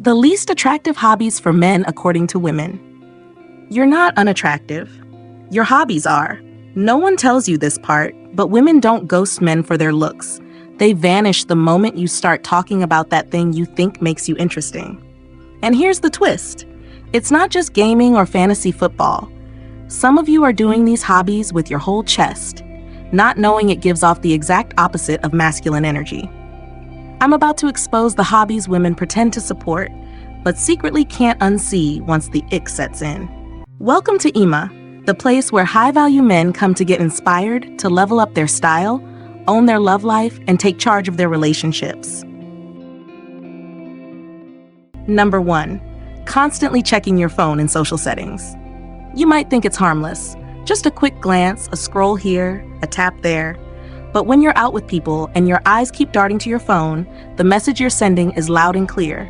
The least attractive hobbies for men according to women. You're not unattractive. Your hobbies are. No one tells you this part, but women don't ghost men for their looks. They vanish the moment you start talking about that thing you think makes you interesting. And here's the twist. It's not just gaming or fantasy football. Some of you are doing these hobbies with your whole chest, not knowing it gives off the exact opposite of masculine energy. I'm about to expose the hobbies women pretend to support, but secretly can't unsee once the ick sets in. Welcome to 𝐲𝐬, the place where high-value men come to get inspired, to level up their style, own their love life, and take charge of their relationships. Number 1. Constantly checking your phone in social settings. You might think it's harmless, just a quick glance, a scroll here, a tap there. But when you're out with people and your eyes keep darting to your phone, the message you're sending is loud and clear.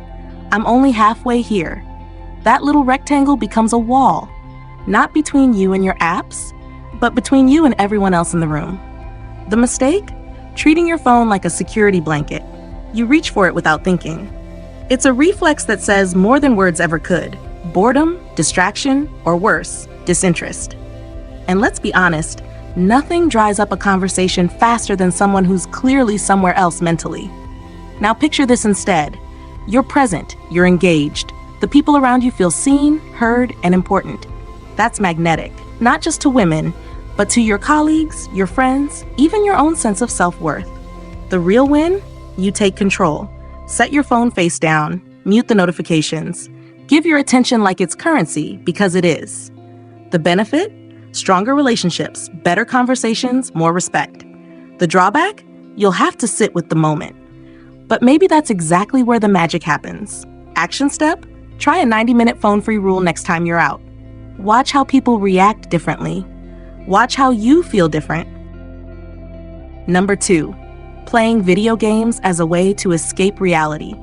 I'm only halfway here. That little rectangle becomes a wall, not between you and your apps, but between you and everyone else in the room. The mistake? Treating your phone like a security blanket. You reach for it without thinking. It's a reflex that says more than words ever could. Boredom, distraction, or worse, disinterest. And let's be honest, nothing dries up a conversation faster than someone who's clearly somewhere else mentally. Now picture this instead. You're present, you're engaged. The people around you feel seen, heard, and important. That's magnetic, not just to women, but to your colleagues, your friends, even your own sense of self-worth. The real win? You take control. Set your phone face down, mute the notifications. Give your attention like it's currency, because it is. The benefit? Stronger relationships, better conversations, more respect. The drawback? You'll have to sit with the moment. But maybe that's exactly where the magic happens. Action step? Try a 90-minute phone-free rule next time you're out. Watch how people react differently. Watch how you feel different. Number 2. Playing video games as a way to escape reality.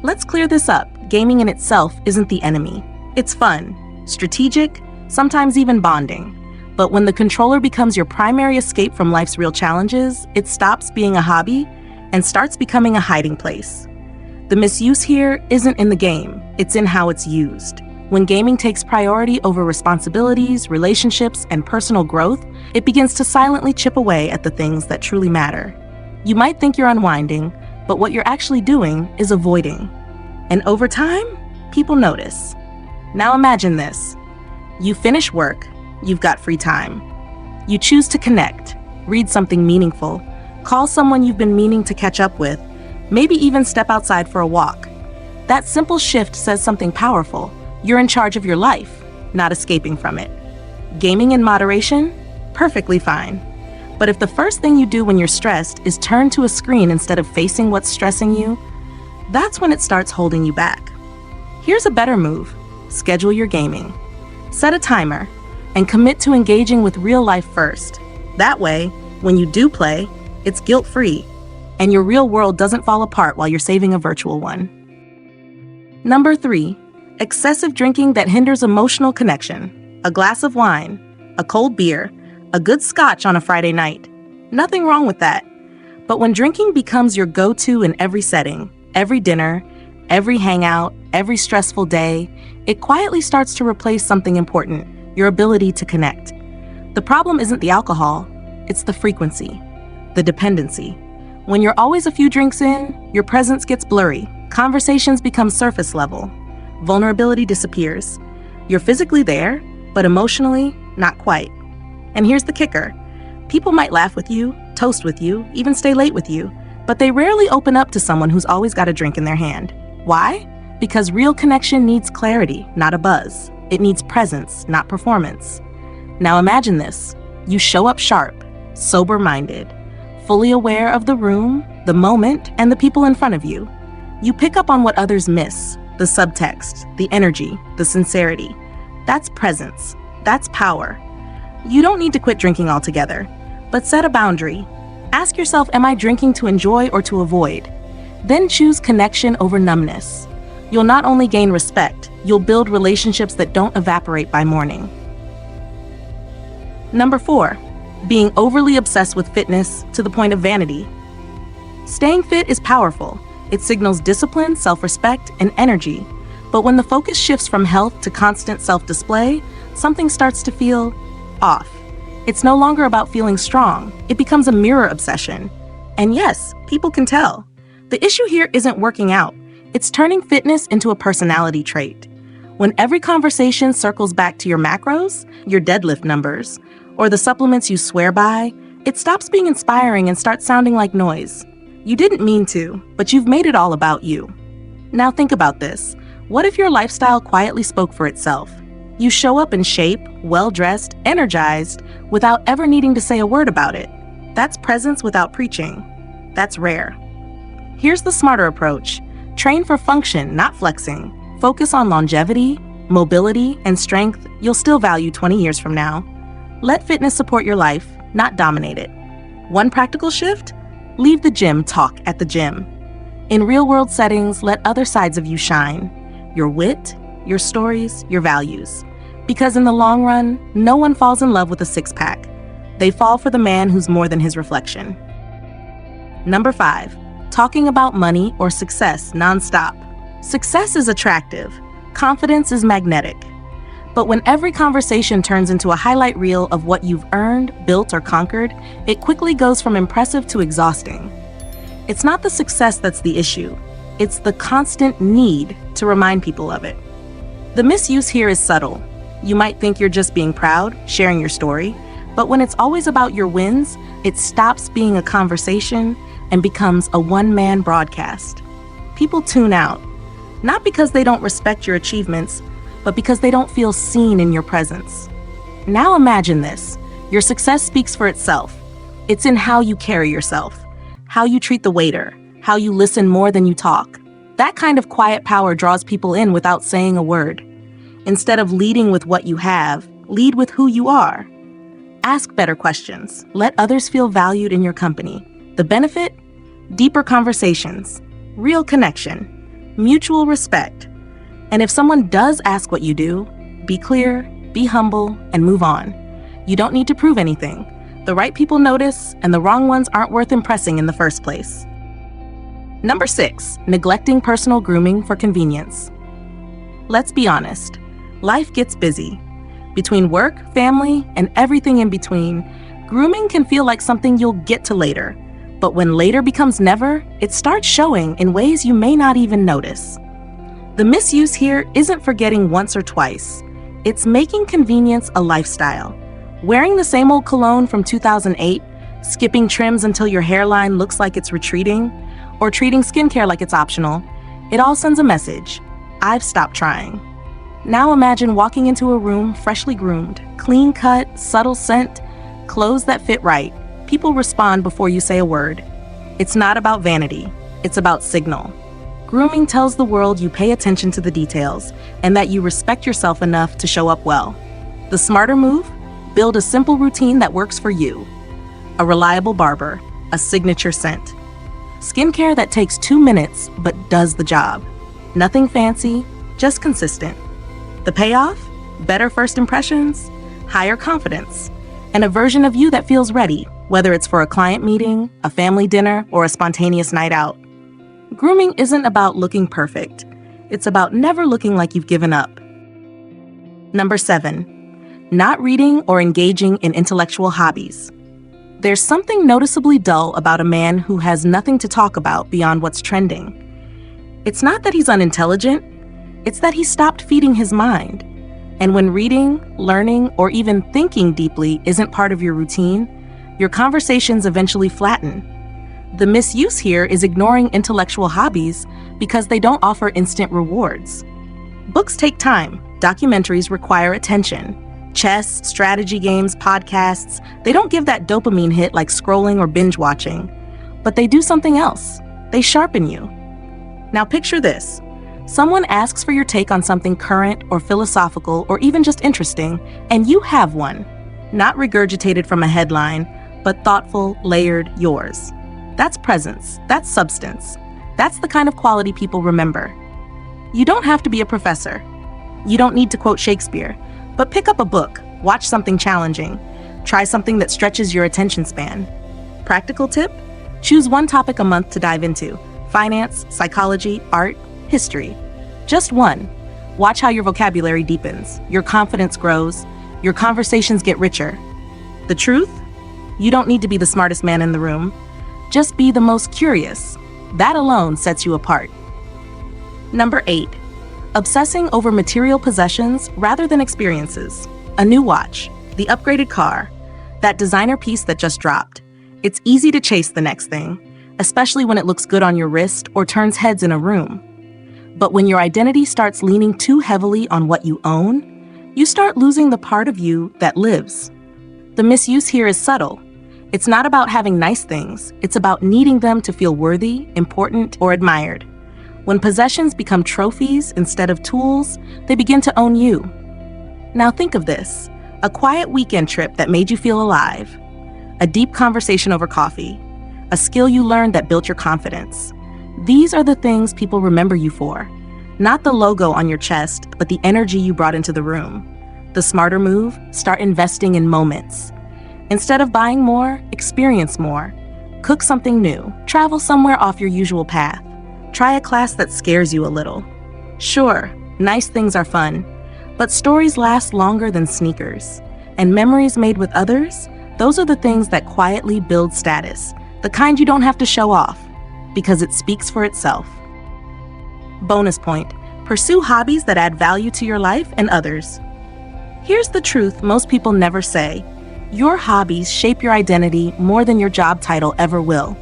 Let's clear this up. Gaming in itself isn't the enemy. It's fun, strategic, sometimes even bonding. But when the controller becomes your primary escape from life's real challenges, it stops being a hobby and starts becoming a hiding place. The misuse here isn't in the game, it's in how it's used. When gaming takes priority over responsibilities, relationships, and personal growth, it begins to silently chip away at the things that truly matter. You might think you're unwinding, but what you're actually doing is avoiding. And over time, people notice. Now imagine this. You finish work, you've got free time. You choose to connect, read something meaningful, call someone you've been meaning to catch up with, maybe even step outside for a walk. That simple shift says something powerful. You're in charge of your life, not escaping from it. Gaming in moderation? Perfectly fine. But if the first thing you do when you're stressed is turn to a screen instead of facing what's stressing you, that's when it starts holding you back. Here's a better move. Schedule your gaming. Set a timer and commit to engaging with real life first. That way, when you do play, it's guilt-free, and your real world doesn't fall apart while you're saving a virtual one. Number 3, excessive drinking that hinders emotional connection. A glass of wine, a cold beer, a good scotch on a Friday night. Nothing wrong with that. But when drinking becomes your go-to in every setting, every dinner, every hangout, every stressful day, it quietly starts to replace something important, your ability to connect. The problem isn't the alcohol, it's the frequency, the dependency. When you're always a few drinks in, your presence gets blurry, conversations become surface level, vulnerability disappears. You're physically there, but emotionally, not quite. And here's the kicker. People might laugh with you, toast with you, even stay late with you, but they rarely open up to someone who's always got a drink in their hand. Why? Because real connection needs clarity, not a buzz. It needs presence, not performance. Now imagine this. You show up sharp, sober-minded, fully aware of the room, the moment, and the people in front of you. You pick up on what others miss, the subtext, the energy, the sincerity. That's presence. That's power. You don't need to quit drinking altogether, but set a boundary. Ask yourself, am I drinking to enjoy or to avoid? Then choose connection over numbness. You'll not only gain respect, you'll build relationships that don't evaporate by morning. Number 4, being overly obsessed with fitness to the point of vanity. Staying fit is powerful. It signals discipline, self-respect, and energy. But when the focus shifts from health to constant self-display, something starts to feel off. It's no longer about feeling strong. It becomes a mirror obsession. And yes, people can tell. The issue here isn't working out. It's turning fitness into a personality trait. When every conversation circles back to your macros, your deadlift numbers, or the supplements you swear by, it stops being inspiring and starts sounding like noise. You didn't mean to, but you've made it all about you. Now think about this. What if your lifestyle quietly spoke for itself? You show up in shape, well-dressed, energized, without ever needing to say a word about it. That's presence without preaching. That's rare. Here's the smarter approach. Train for function, not flexing. Focus on longevity, mobility, and strength you'll still value 20 years from now. Let fitness support your life, not dominate it. One practical shift? Leave the gym talk at the gym. In real-world settings, let other sides of you shine. Your wit, your stories, your values. Because in the long run, no one falls in love with a six-pack. They fall for the man who's more than his reflection. Number 5, talking about money or success nonstop. Success is attractive. Confidence is magnetic. But when every conversation turns into a highlight reel of what you've earned, built, or conquered, it quickly goes from impressive to exhausting. It's not the success that's the issue. It's the constant need to remind people of it. The misuse here is subtle. You might think you're just being proud, sharing your story, but when it's always about your wins, it stops being a conversation and becomes a one-man broadcast. People tune out, not because they don't respect your achievements, but because they don't feel seen in your presence. Now imagine this. Your success speaks for itself. It's in how you carry yourself, how you treat the waiter, how you listen more than you talk. That kind of quiet power draws people in without saying a word. Instead of leading with what you have, lead with who you are. Ask better questions. Let others feel valued in your company. The benefit? Deeper conversations, real connection, mutual respect. And if someone does ask what you do, be clear, be humble, and move on. You don't need to prove anything. The right people notice, and the wrong ones aren't worth impressing in the first place. Number 6, neglecting personal grooming for convenience. Let's be honest, life gets busy. Between work, family, and everything in between, grooming can feel like something you'll get to later. But when later becomes never, it starts showing in ways you may not even notice. The misuse here isn't forgetting once or twice. It's making convenience a lifestyle. Wearing the same old cologne from 2008, skipping trims until your hairline looks like it's retreating, or treating skincare like it's optional, it all sends a message. I've stopped trying. Now imagine walking into a room freshly groomed, clean cut, subtle scent, clothes that fit right. People respond before you say a word. It's not about vanity, it's about signal. Grooming tells the world you pay attention to the details and that you respect yourself enough to show up well. The smarter move? Build a simple routine that works for you. A reliable barber, a signature scent. Skincare that takes 2 minutes but does the job. Nothing fancy, just consistent. The payoff? Better first impressions, higher confidence, and a version of you that feels ready, whether it's for a client meeting, a family dinner, or a spontaneous night out. Grooming isn't about looking perfect. It's about never looking like you've given up. Number 7, not reading or engaging in intellectual hobbies. There's something noticeably dull about a man who has nothing to talk about beyond what's trending. It's not that he's unintelligent, it's that he stopped feeding his mind. And when reading, learning, or even thinking deeply isn't part of your routine, your conversations eventually flatten. The misuse here is ignoring intellectual hobbies because they don't offer instant rewards. Books take time. Documentaries require attention. Chess, strategy games, podcasts, they don't give that dopamine hit like scrolling or binge watching. But they do something else. They sharpen you. Now picture this. Someone asks for your take on something current or philosophical or even just interesting, and you have one. Not regurgitated from a headline, but thoughtful, layered, yours. That's presence. That's substance. That's the kind of quality people remember. You don't have to be a professor. You don't need to quote Shakespeare, but pick up a book, watch something challenging, try something that stretches your attention span. Practical tip? Choose one topic a month to dive into. finance, psychology, art, history. Just one. Watch how your vocabulary deepens, your confidence grows, your conversations get richer. The truth? You don't need to be the smartest man in the room. Just be the most curious. That alone sets you apart. Number 8. Obsessing over material possessions rather than experiences. A new watch, the upgraded car, that designer piece that just dropped. It's easy to chase the next thing, especially when it looks good on your wrist or turns heads in a room. But when your identity starts leaning too heavily on what you own, you start losing the part of you that lives. The misuse here is subtle. It's not about having nice things, it's about needing them to feel worthy, important, or admired. When possessions become trophies instead of tools, they begin to own you. Now think of this: a quiet weekend trip that made you feel alive, a deep conversation over coffee, a skill you learned that built your confidence. These are the things people remember you for. Not the logo on your chest, but the energy you brought into the room. The smarter move: start investing in moments. Instead of buying more, experience more. Cook something new. Travel somewhere off your usual path. Try a class that scares you a little. Sure, nice things are fun, but stories last longer than sneakers. And memories made with others, those are the things that quietly build status, the kind you don't have to show off, because it speaks for itself. Bonus point: pursue hobbies that add value to your life and others. Here's the truth most people never say: your hobbies shape your identity more than your job title ever will.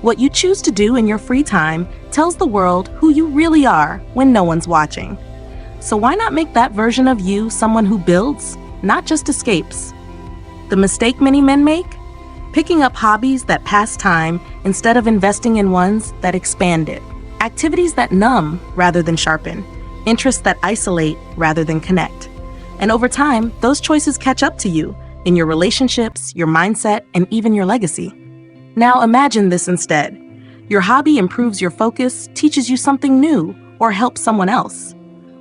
What you choose to do in your free time tells the world who you really are when no one's watching. So why not make that version of you someone who builds, not just escapes? The mistake many men make? Picking up hobbies that pass time instead of investing in ones that expand it. Activities that numb rather than sharpen. Interests that isolate rather than connect. And over time, those choices catch up to you in your relationships, your mindset, and even your legacy. Now imagine this instead. Your hobby improves your focus, teaches you something new, or helps someone else.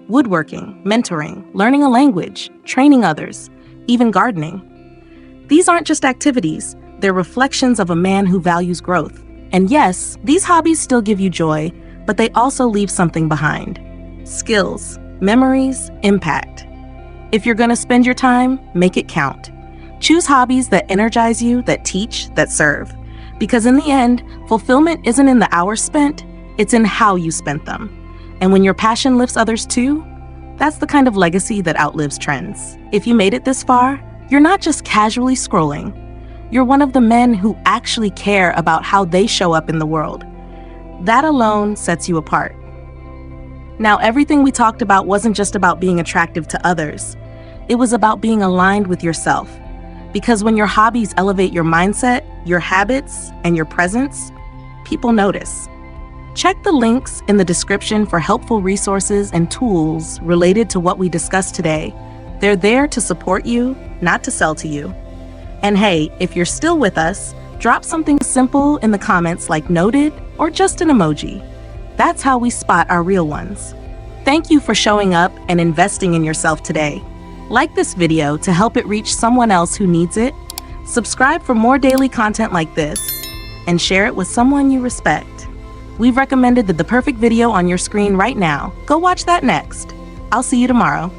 Woodworking, mentoring, learning a language, training others, even gardening. These aren't just activities, they're reflections of a man who values growth. And yes, these hobbies still give you joy, but they also leave something behind. Skills, memories, impact. If you're gonna spend your time, make it count. Choose hobbies that energize you, that teach, that serve. Because in the end, fulfillment isn't in the hours spent, it's in how you spent them. And when your passion lifts others too, that's the kind of legacy that outlives trends. If you made it this far, you're not just casually scrolling. You're one of the men who actually care about how they show up in the world. That alone sets you apart. Now, everything we talked about wasn't just about being attractive to others. It was about being aligned with yourself. Because when your hobbies elevate your mindset, your habits, and your presence, people notice. Check the links in the description for helpful resources and tools related to what we discussed today. They're there to support you, not to sell to you. And hey, if you're still with us, drop something simple in the comments like noted or just an emoji. That's how we spot our real ones. Thank you for showing up and investing in yourself today. Like this video to help it reach someone else who needs it. Subscribe for more daily content like this, and share it with someone you respect. We've recommended the perfect video on your screen right now. Go watch that next. I'll see you tomorrow.